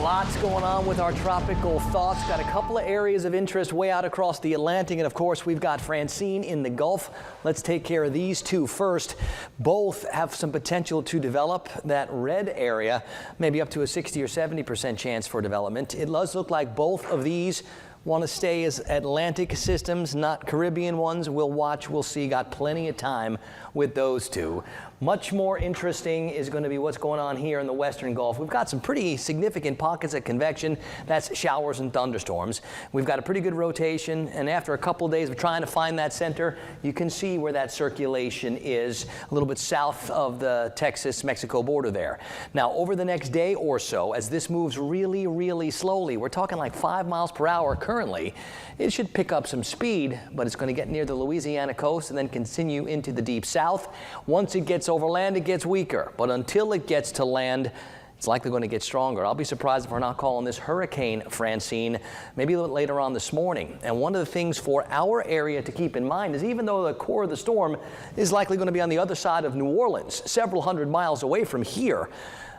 Lots going on with our tropical thoughts. Got a couple of areas of interest way out across the Atlantic. And of course, we've got Francine in the Gulf. Let's take care of these two first. Both have some potential to develop. That red area, maybe up to a 60 or 70% chance for development. It does look like both of these want to stay as Atlantic systems, not Caribbean ones. We'll watch, we'll see. Got plenty of time with those two. Much more interesting is going to be what's going on here in the Western Gulf. We've got some pretty significant pockets of convection. That's showers and thunderstorms. We've got a pretty good rotation, and after a couple of days of trying to find that center, you can see where that circulation is a little bit south of the Texas-Mexico border there. Now, over the next day or so, as this moves really, really slowly, we're talking like 5 miles per hour currently, it should pick up some speed, but it's going to get near the Louisiana coast and then continue into the deep south. Once it gets over land, it gets weaker, but until it gets to land, it's likely going to get stronger. I'll be surprised if we're not calling this Hurricane Francine maybe a little later on this morning. And one of the things for our area to keep in mind is even though the core of the storm is likely going to be on the other side of New Orleans, several hundred miles away from here,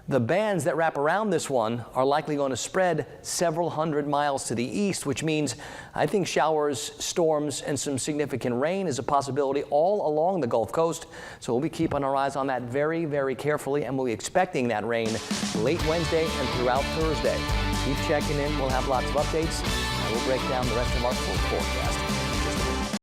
the bands that wrap around this one are likely going to spread several hundred miles to the east, which means I think showers, storms, and some significant rain is a possibility all along the Gulf Coast. So we'll be keeping our eyes on that very, very carefully, and we'll be expecting that rain late Wednesday and throughout Thursday. Keep checking in. We'll have lots of updates, and we'll break down the rest of our full forecast.